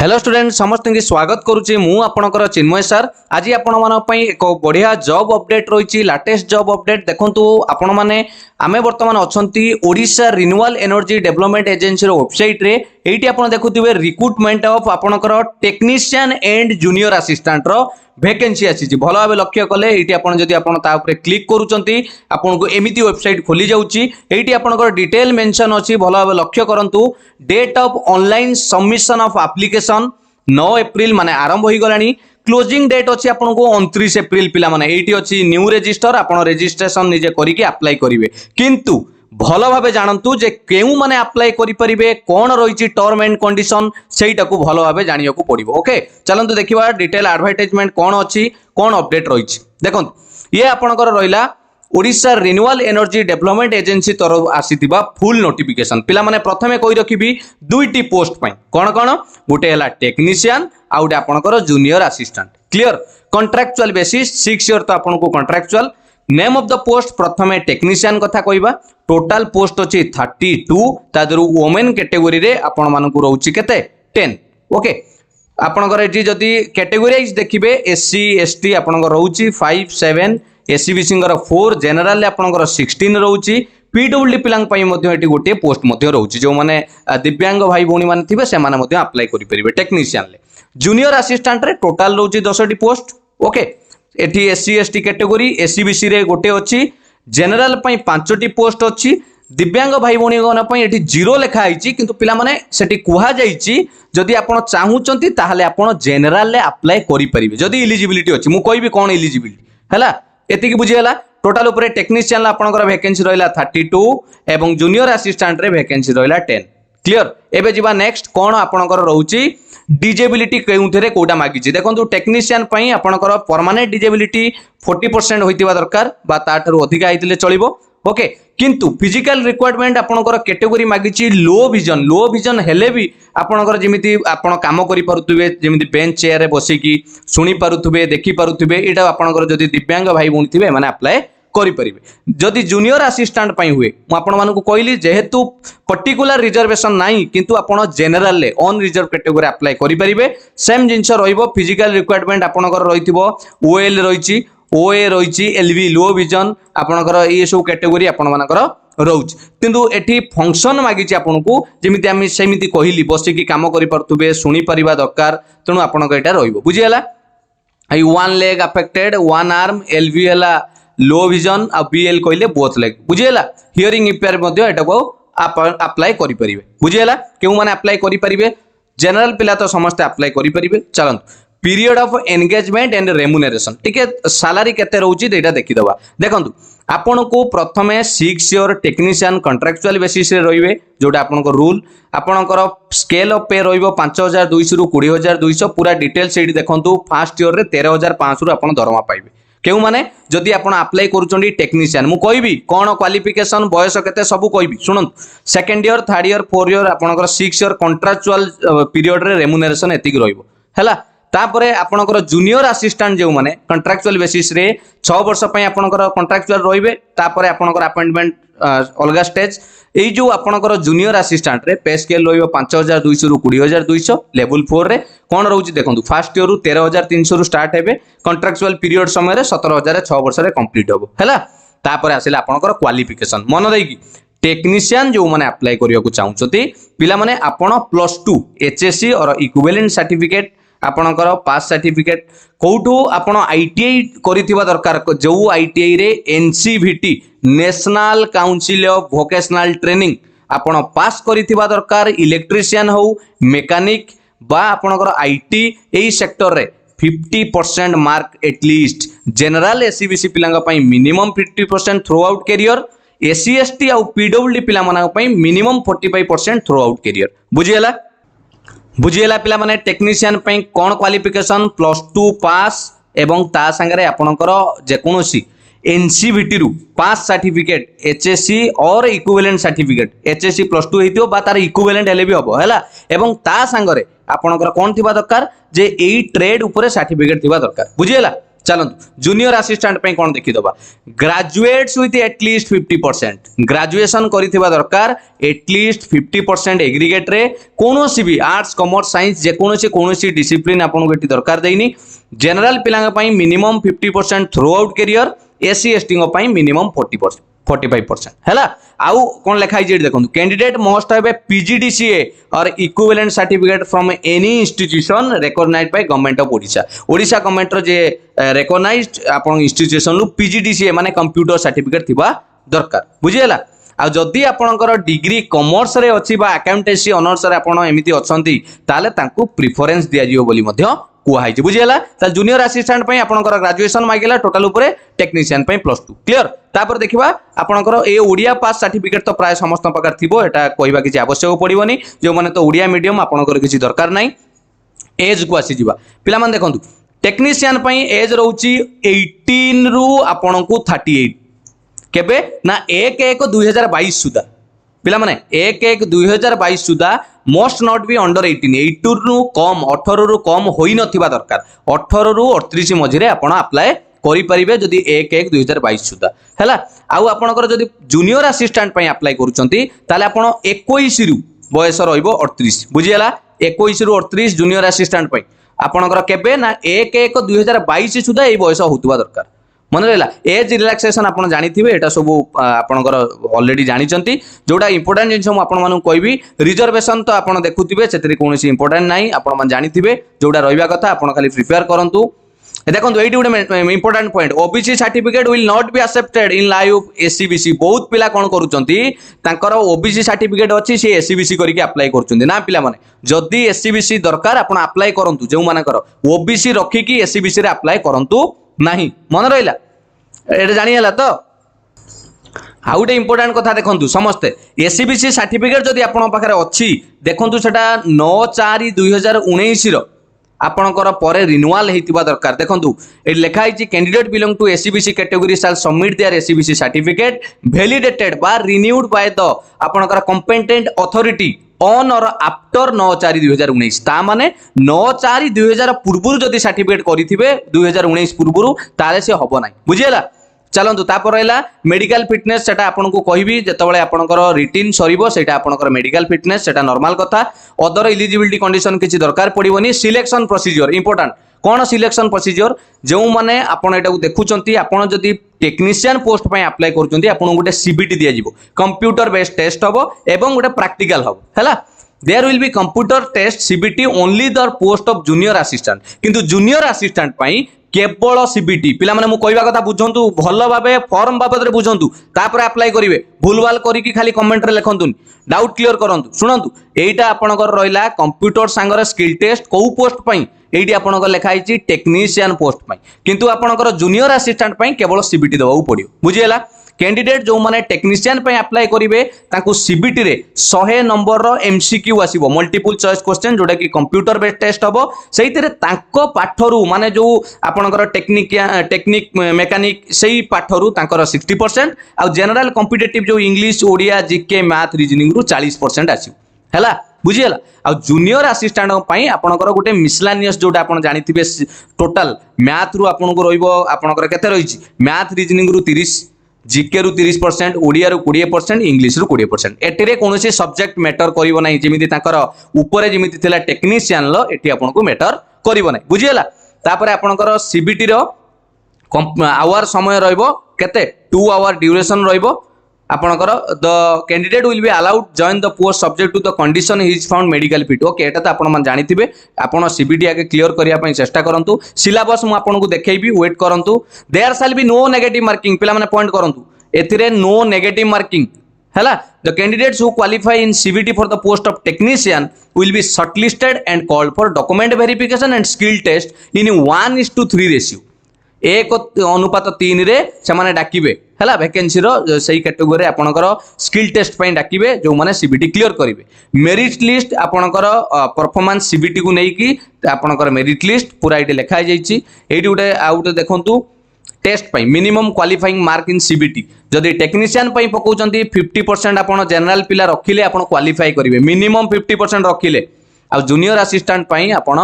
Hello student समस्त की स्वागत करुच्ची मु आपणकर चिन्मय सर आज आपण एक बढ़िया जॉब अपडेट रही लेटेस्ट जॉब अपडेट देखंतु आपण माने आमे वर्तमान अछंती Odisha renewable energy development agency रो वेबसाइट रे एठी आपण देखुथिबे रिक्रुटमेंट ऑफ आपणकर टेक्नीशियन एंड जूनियर असिस्टेंट रो वैकेंसी आसी भल भाव लक्ष्य कले ये आपड़ क्लिक करुँच आपन को एमती वेबसाइट खोली जाऊँगी ये आपंकर डिटेल मेंशन अच्छी भल भाव लक्ष्य करूँ date of online submission of application 9 April माने आरंभ हो गलानी क्लोजिंग डेट अच्छी आपन को 29 एप्रिल पिला माने एटी अच्छी न्यू रजिस्टर आपन रजिस्ट्रेशन निजे करिके अप्लाई करिवे किंतु भल भाव जानतु जे केउ माने अप्लाई करि परिबे कोन रहिछि टर्म एंड कंडीशन सेटा को भल भाव जानिया को पड़िबो ओके चलंतु देखिबा डिटेल एडवर्टाइजमेंट कोन अछि कोन अपडेट रहिछि देखंतु ये आपनकर रहिला Odisha renewable energy development agency तरफ आसीथिबा फुल नोटिफिकेशन पिला माने प्रथमे कहि रखिबी दुईटी पोस्ट पई कोन कोन गोटे हला टेक्नीशियन आ गोटे आपनकर junior assistant clear contractual basis 6 year तो आपन को contractual name of the post प्रथमे टेक्नीशियन कथा कहबा टोटल पोस्ट अछि 32 तादरु वुमेन कैटेगरी रे आपन मानकु रहउछि केते 10 ओके आपनकर एठी जदी कैटेगरीज देखिबे एससी एसटी आपनकर रहउछि 5 7 एससीबीसी 4 जनरल आपनकर 16 रहउछि पीडब्ल्यूडी पिलांग पई मध्ये एठी गोटे पोस्ट मध्ये रहउछि जो माने दिव्यांग भाई भौणी माने थिबे से माने मध्ये अप्लाई करि परिबे टेक्नीशियन ले जूनियर असिस्टेंट रे टोटल रहउछि 10टी पोस्ट ओके एठी एससी एसटी कैटेगरी एससीबीसी रे गोटे अछि जनरल पई 5टी पोस्ट अछि दिव्यांग भाई भौणी गण पई एठी 0 लेखा आइछि किंतु पिला माने सेठी कुहा जाइछि जदि आपण चाहुचंती ताहाले आपण जनरल ले अप्लाई करि परिबे जदि एलिजिबिलिटी अछि मु कहबी कोन एलिजिबिलिटी हला एतिकी बुझी हला टोटल ऊपर टेक्नीशियन आपनकर वैकेंसी रहिला 32 एवं जूनियर असिस्टेंट रे वैकेंसी रहिला 10 क्लियर एबे जिबा नेक्स्ट कोन आपनकर रहउची डिजेबिलिटी केउथरे कोडा मागिछि देखंतु टेक्नीशियन पई आपनकर परमानेंट डिजेबिलिटी 40% होइतिबा दरकार बा ताठारु अधिक आइतिले चलिबो ओके किंतु फिजिकल रिक्वायरमेंट आपनकर कैटेगरी मागिछि लो विजन हेले भी आपनकर जेमिति आपण काम करि पारुथुबे जेमिति बेंच चेयर रे बसी की सुनी पारुथुबे देखि पारुथुबे एटा आपनकर जदि दिव्यांग भाई भौणी थिबे माने अप्लाई करि परिबे जदि जूनियर असिस्टेंट पई हुए मु आपण मानकु कहली जेहेतु पर्टिकुलर रिजर्वेशन नाही किंतु आपण जनरल ले ऑन रिजर्व कैटेगरी अप्लाई करि परिबे सेम जिंस रहइबो फिजिकल रिक्वायरमेंट आपनकर रहिथिबो ओएल रहिछि ओए रहिछि एलवी लो विजन आपनकर ये सब कैटेगरी आपण मानकर रहउछि किंतु एठी फंक्शन मागिछि आपनको जेमिति आमी सेमिति कहिली बसी की काम करि परथुबे सुनी परिबा दरकार तणु आपनकर एटा रहइबो बुझि हला आई one leg affected one arm LV हला लो विजन आ बीएल कहले बोथ लेग बुझि हला हियरिंग इंपेयर मध्ये एटा को अप्लाई करि परिबे बुझि हला केउ माने अप्लाई करि परिबे जनरल पिला तो समस्त अप्लाई करि परिबे चलंतु period of engagement and remuneration टिके सैलरी केते रहउची देटा देखि दबा देखंतु आपन को प्रथमे 6 ईयर टेक्नीशियन कॉन्ट्रैक्चुअल बेसिस रे रहिबे जोटा आपन को रूल आपनकर स्केल ऑफ पे रहिबो 5200 रु 20200 पूरा डिटेल सेठी देखंतु फर्स्ट ईयर रे 13500 रु आपन दरमा पाइबे केउ माने जदि आपन अप्लाई करूचंडी टेक्नीशियन मु कहबी कोन क्वालिफिकेशन बयस केते सब कहबी सुनंतु second year third year fourth year आपनकर 6 ईयर कॉन्ट्रैक्चुअल पीरियड रे रेम्युनरेशन एतिक रहिबो हैला तापरे आपनकर जूनियर असिस्टेंट जो माने कॉन्ट्रैक्चुअल बेसिस रे 6 वर्ष पय आपनकर कॉन्ट्रैक्चुअल रहिबे तापरे आपनकर अपॉइंटमेंट अलगा स्टेज एई जो आपनकर जूनियर असिस्टेंट रे पे स्केल रहिबो 5200 रु 20200 लेवल 4 रे कोन रहउची देखंतु फर्स्ट ईयर रु 13300 रु स्टार्ट हेबे कॉन्ट्रैक्चुअल पीरियड समय रे 17000 6 वर्ष रे कंप्लीट होबो हैला तापरे आसिला आपनकर क्वालिफिकेशन मन देकी टेक्नीशियन जो माने अप्लाई करिया को चाहुचती पिला माने आपण +2 एचएससी और इक्विवेलेंट सर्टिफिकेट आपणकर पास सर्टिफिकेट कौटू आपण आईटीआई करिथिबा दरकार जो आईटीआई रे NCVT national council of vocational training आपण पास करिथिबा दरकार इलेक्ट्रिशियन हो मैकेनिक बा आपणकर आईटी एई सेक्टर रे 50% मार्क एटलीस्ट जनरल एससीबीसी पिलांगा पई minimum 50% throughout career SC ST आ पीडब्ल्यूडी पिला माना पई मिनिमम 45% थ्रू आउट करियर बुझियला बुझीला पिला माने टेक्नीशियन पई कोन क्वालिफिकेशन +2 पास एवं ता संगे आपनकर जेकोनोसी एनसीवीटी रु पास सर्टिफिकेट एचएससी और इक्विवेलेंट सर्टिफिकेट एचएससी +2 हेतियो बा तार इक्विवेलेंट हेले भी हबो हैला एवं ता संगे आपनकर कोन थिबा दरकार जे एई ट्रेड ऊपर सर्टिफिकेट थिबा दरकार बुझीला चलतु जूनियर असिस्टेंट पे कौन देखीदबा ग्रेजुएट्स विथ एटलिस्ट 50% ग्रेजुएशन करिथिबा दरकार एटलिस्ट 50% एग्रीगेट रे कोनोसी भी आर्ट्स कॉमर्स साइंस जे कोनोसी डिसिप्लिन आपन को एटी दरकार देइनी जनरल पिलांग पई minimum 50% throughout career SC ST को पई मिनिमम 45% हैला आउ कोन लिखाई जे देखंतु candidate must have a PGDCA और equivalent certificate from any institution recognised by government of Odisha government रो जे रिकॉग्नाइज्ड आपन इंस्टीट्यूशन लु पीजीडीसीए माने कंप्यूटर सर्टिफिकेट थिबा दरकार बुझियला आ जदि आपनकर डिग्री कॉमर्स रे अछि बा अकाउंटेंसी ऑनर्स रे आपन एमिति अछंती ताले तांकू प्रेफरेंस दिया जियो बोली मध्य कुहाई बुझीगला जूनियर असिस्टेंट आपंकर ग्रेजुएशन मांगला टोटाल उपरे टेक्नीशियन +2 क्लियर तापर देखिबा आपंकर ए ओडिया पास सर्टिफिकेट तो प्राय समस्त प्रकार थिबो एटा कहबा किछि आवश्यक पड़िबोनी जो माने तो ओडिया मीडियम आपंकर किछि दरकार नै एज को आसी जिबा पिला मन देखंतु टेक्नीशियन एज रहउची 18 रु आपनको 38 केबे ना 1/1/2022 सुदा पिला माने 1/1/2022 सुदा मस्ट नॉट बी अंडर 18 रु कम 18 रु कम होई नथिबा दरकार 18 रु 38 मझिरे आपण अप्लाई करि परिबे जदि 1/1/2022 सुदा हैला आउ आपनकर जदि जूनियर असिस्टेंट पई अप्लाई करूचंती ताले आपण 21 रु बयस रहइबो 38 बुझियला 21 रु 38 जूनियर असिस्टेंट पई आपनकर केबे ना 1/1/2022 सुदा ए बयस होतबा दरकार मन रहा एज रिलैक्सेशन आप जानी एटा सब आपंकर ऑलरेडी जानी जोड़ा इंपोर्टेंट जिन मुझे कहबी रिजर्वेशन तो आप देखुए से कौन इंपोर्टेंट ना आप जानी जोड़ा रहा कथा आप खाली प्रिपेयर करूँ देखो ये गोटे important point OBC certificate will not be accepted in live SCBC बहुत पिला कौन कर ओबीसी सर्टिफिकेट अच्छी सी एससीबीसी करके अप्लाई कर ना पिला माने जदि एससीबीसी दरकार आप अप्लाई करूँ जो मानकर ओबीसी रखिकी एससीबीसी अप्लाई करूँ नहीं मन रहा ये जानीला तो आउ गोटे इंपोर्टेंट कथा देखो समस्ते एससीबीसी सर्टिफिकेट जदि आपन पाखरे अच्छी देखो से 9/4/2019 आपणकर परे रिन्यूअल होइतिबा दरकार देखंतु ए लिखा है candidate belong to SCBC category shall submit their SCBC certificate validated बा रिन्यूड बाय द आपणकर competent authority on or after 9/4/2019 ता माने 9/4/2000 पूर्व जदि सर्टिफिकेट करिथिबे 2019 पूर्व ताले से हबो नै बुझियला चलतु तापर रहा मेडिकल फिटनेस सेटा आपको कहबी जितेबाला आपंकर रिटिन सरिबो सेटा आपंकर मेडिकल फिटनेस सेटा नॉर्मल कथा अदर एलिजिबिलिटी कंडीशन किसी दरकार पड़ोनी सिलेक्शन प्रोसीजर इंपोर्टेंट कौन सिलेक्शन प्रोसीजर जो मैंने आपड़ एटा देखुंत आपड़ जदि टेक्नीशियन पोस्ट पे अप्लाई करुँच आपको गोटे सीबीटी दिज्व कंप्यूटर बेस्ड टेस्ट हम एवं गोटे प्रैक्टिकल हम है there will be computer test CBT only the post of junior assistant किंतु जूनियर असिस्टेंट पई केवल सीबीटी पिला माने मु कहबा कथा बुझंतु भल भाबे फॉर्म बाबद रे बुझंतु तापर अप्लाई करिवे भूलभाल करिकि खाली कमेंट रे लिखंतुनी डाउट क्लियर करंतु सुनंतु एटा आपनकर रहिला कंप्यूटर सांगर स्किल टेस्ट को पोस्ट पई एटी आपनकर लिखा है टेक्नीशियन पोस्ट पई किंतु आपनकर जूनियर असिस्टेंट पई केवल सीबीटी दबाउ पड़ियो बुझियला कैंडिडेट जो माने टेक्नीशियन पे अप्लाई करिवे ताकू सीबीटी रे 100 नंबर रो एमसीक्यू आसीबो मल्टीपल चॉइस क्वेश्चन जोटा कि कंप्यूटर बेस्ड टेस्ट हबो सेहितरे तांको पाठरू माने जो आपनकर टेक्निक मेकानिक सेही पाठरू तांकर 60% आ जनरल कॉम्पिटिटिव जो English Odia GK math reasoning रु 40% आसीबो हैला बुझियला आ जूनियर असिस्टेंट पई आपनकर गोटे मिसलानियस जोटा आपन जानिथिबे टोटल मैथ रु आपनको रहइबो आपनकर केते रहिछि मैथ रीजनिंग रु 30 जीके रु 30% ओडिया रु 20% इंग्लिश रु 20% एटिरे कोनोसी सब्जेक्ट मैटर करिवो नै जेमिति ताकर ऊपर जेमिति थिला टेक्नीशियन लो एटी आपनको मैटर करिवो नै बुझियला तापर आपनकर सीबीटी रो आवर समय रहइबो केते 2 आवर ड्यूरेशन रहइबो आपनकर the candidate will be allowed join the post subject to the condition is found medical fit okay एटा त आपण मन जानिथिबे आपण सीबीटी आके क्लियर करिया पई चेष्टा करंतु सिलेबस मु आपनको देखैबी वेट करंतु there shall be no negative marking पिला माने पॉइंट करंतु एथिरे नो नेगेटिव मार्किंग हैला the candidates who qualify in CBT for the post of technician will be shortlisted and called for document verification and skill test in 1:3 ratio 1:3 रे से डाकिबे हैला vacancy रो सही category आपनकर स्किल टेस्ट पई डाकिबे जो माने CBT clear करिवे मेरिट लिस्ट आपनकर परफॉर्मेंस सीबीटी को नै कि आपनकर मेरिट लिस्ट पूरा इटे लिखा जाईची एटी उटे आउट देखंतु टेस्ट पई minimum qualifying mark in CBT जदि टेक्नीशियन पई पकोचंती 50% आपन जनरल पिला रखिले आपन क्वालिफाई करिवे मिनिमम 50% रखिले आ जूनियर असिस्टेंट पई आपन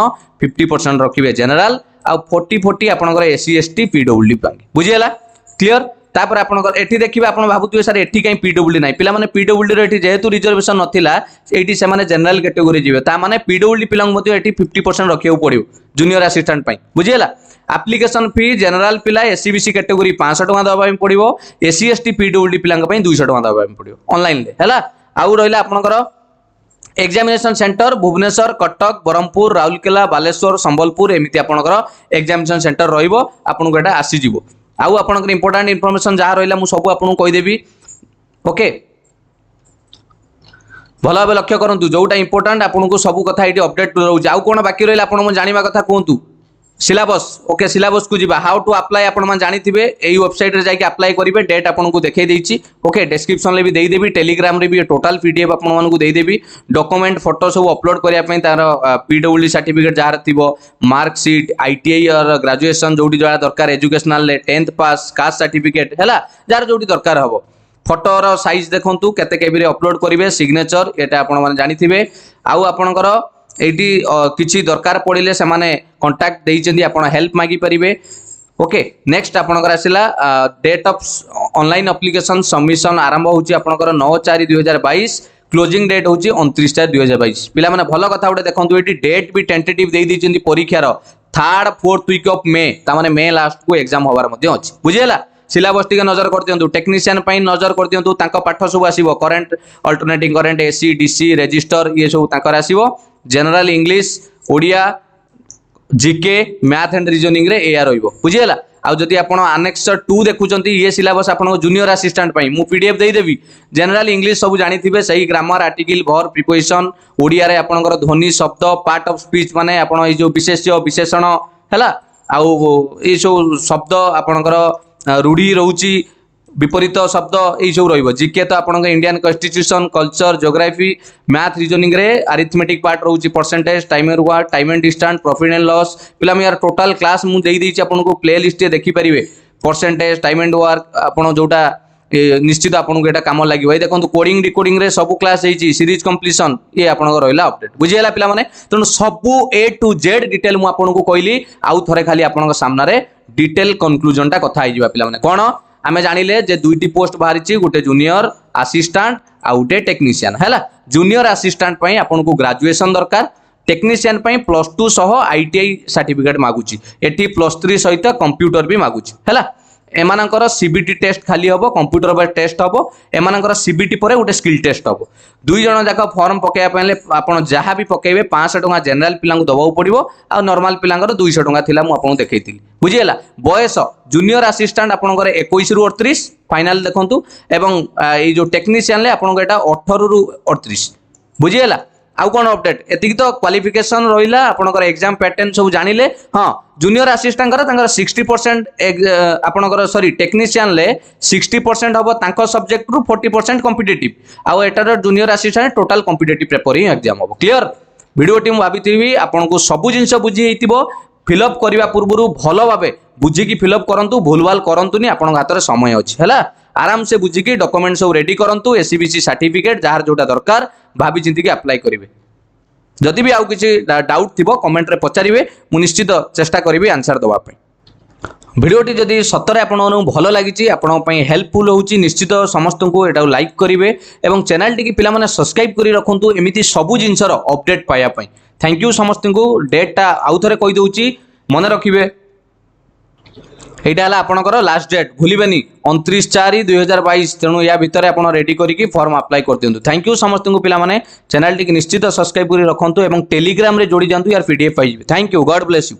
50% रखिवे जनरल आ 40 आपनकर एससी एसटी पीडब्ल्यूडी पांगे बुझियला क्लियर तापर आपनकर एठी देखिबे आपण भाबुतबे सर एठी काई पीडब्ल्यूडी नै पिला माने पीडब्ल्यूडी रो एठी जेहेतु रिजर्वेशन नथिला एठी से माने जनरल कैटेगरी जिवे ता माने पीडब्ल्यूडी पिलांग मध्ये एठी 50% रखियो पड़ियो जूनियर असिस्टेंट पई बुझियला एप्लिकेशन फी जनरल पिला एससीबीसी कैटेगरी 500 टका दबा पई पड़ियो एससी एसटी पीडब्ल्यूडी पिलांग पई 200 टका दबा पई पड़ियो ऑनलाइन ले हला आउ रहिला आपनकर एग्जामिनेशन सेंटर भुवनेश्वर कटक ब्रह्मपुर राउरकेला बालेश्वर संबलपुर एमिति आपनकर एग्जामिनेशन सेंटर रहिबो आपनको एटा आसी जिवो आउ आपनकर इंपोर्टेंट इन्फॉर्मेशन जहाँ रहिला मु सब आपन कहि देबी ओके भला भाव लक्ष्य करंतु जोटा इंपोर्टेंट आपनको सब कथा एटी अपडेट रहउ आउ कोन बाकी रहिला आपन म जानिबा कथा कहंतु सिलेबस ओके सिलेबस को जीवा हाउ टू अप्लाई आपण मन जानिथिबे एई वेबसाइट रे जाके अप्लाई करिवे डेट आपन को देखै देइची ओके डिस्क्रिप्शन ले भी देई देबी टेलीग्राम रे भी टोटल पीडीएफ आपन मन को देई देबी डॉक्यूमेंट फोटो सब अपलोड करिया पई तार पीडब्ल्यूडी सर्टिफिकेट जार थिबो मार्क शीट आईटीआई और ग्रेजुएशन जोडी जळा दरकार एजुकेशनल ले 10th पास कास्ट सर्टिफिकेट हैला जार जोडी दरकार हबो फोटो रो साइज देखंतु केते केबी रे अपलोड करिवे सिग्नेचर एटा आपन मन जानिथिबे आउ आपनकर एटी किछि दरकार पड़िले से माने कांटेक्ट देइचंदी आपण हेल्प मागी परिबे ओके नेक्स्ट आपनकर आसिला date of online application submission आरंभ होची आपनकर 9/4/2022 क्लोजिंग डेट होची 29/4/2022 पिला माने भलो कथा उडे देखंतु एटी डेट भी टेंटेटिव देइ दिचंदी परीक्षा रो 3rd 4th week of May ता माने मे लास्ट को एग्जाम होबार मध्ये अछि बुझियला सिलेबस टिके नजर कर दियंतु टेक्नीशियन पई नजर कर दियंतु तांको पाठ सब आसीबो current alternating current AC DC register ये सब तांकर आसीबो general English Odia GK math and reasoning रे एया रहइबो बुझियला आ जदी आपण अनेक्स 2 देखुचंती ये सिलेबस आपण जूनियर असिस्टेंट पई मु पीडीएफ देई देबी जनरल इंग्लिश सब जानिथिबे सही grammar article verb preposition Odia रे आपनकर ध्वनि शब्द पार्ट ऑफ स्पीच माने आपण ए जो विशेष्य विशेषण हैला आ ए सब शब्द आपनकर रूढ़ी रोची विपरीत शब्द यही सब रहिबो जीके तो आपन Indian constitution culture geography math reasoning रे अरिथमेटिक पार्ट रोची percentage time and work time and distance profit and loss पिला यार टोटल क्लास मु देई देछि आपन को प्ले लिस्ट देखि परिबे परसेंटेज टाइम एंड वर्क आपन जोटा निश्चित आपन को एटा काम लागिबो ए देखंतु कोडिंग डिकोडिंग रे सब क्लास हेछि सीरीज कंप्लीशन ये आपन को रहला अपडेट बुझियला पिला माने तनु सब ए टू जेड डिटेल मु आपन को कहली आउ थरे खाली आपन को सामना रे डिटेल कंक्लूजन टा कथा आइजिबा पिला माने कोन आमे जानिले जे दुईटी पोस्ट बाहरिछि गोटे जूनियर असिस्टेंट आ गोटे टेक्नीशियन हैला जूनियर असिस्टेंट पई आपन को ग्रेजुएशन दरकार टेक्नीशियन पई +2 सह आईटीआई सर्टिफिकेट मागुछि एठी +3 सहित कंप्यूटर भी मागुछि हैला एमानकर सीबीटी टेस्ट खाली हबो कंप्यूटर बेस्ड टेस्ट हबो एमानकर सीबीटी परे गोटे स्किल टेस्ट हबो दुई जण जाका फॉर्म पकेया पले आपण जहा भी पकेबे 500 टका जनरल पिलांगु दबाउ पड़िबो आ नॉर्मल पिलांगर 200 टका थिला मु आपन देखैतिली बुझियला बयस जूनियर असिस्टेंट आपनकर 21 रु 38 फाइनल देखंतु एवं ए जो टेक्नीशियन ले आपन एटा 18 रु 38 बुझियला आउ कोन अपडेट एतिक तो क्वालिफिकेशन रहिला आपनकर एग्जाम पैटर्न सब जानिले हां जूनियर असिस्टेंट कर तांकर 60% आपनकर सॉरी टेक्नीशियन ले 60% हबो तांको सब्जेक्ट रु 40% कॉम्पिटिटिव आउ एटार junior assistant total competitive paper ही एग्जाम हबो क्लियर वीडियो टीम भाबिथिबी आपनको सब जिंस बुझी हेतिबो फिलअप करबा पूर्वरु भलो भाबे बुझी की फिलअप करंतु भूलभाल करंतुनी आपन हाथ रे समय अछि हैला आराम से बुझी की डॉक्यूमेंट सब रेडी करंतु एससीबीसी सर्टिफिकेट जार जोटा दरकार भाबी चिंती के अप्लाई करिवे जदि भी आउ किछि डाउट थिबो कमेंट रे पचारिवे मु निश्चित चेष्टा करिवे आंसर दवा पे भिडियोटी जदि सतरे आपण भल लगी आपण हेल्पफुल होची निश्चित समस्त को एटा लाइक करिवे एवं चैनल टी पिला माने सब्सक्राइब करी रखंतु एमिति सबु जिंसर अपडेट पाया पई थैंक यू समस्त को डेटा आउ थरे कहि दउची मने रखिवे एटा हला आपनकर लास्ट डेट भूलिबेनी 29/4/2022 तेणु या भितर आपण रेडी करिकी फॉर्म अप्लाई कर दियंतु थैंक यू समस्त को पिला माने चैनल टी निश्चित सब्सक्राइब करी रखंतु एवं टेलीग्राम रे जोड़ी जानतु यार पीडीएफ पाइबे thank you god bless you.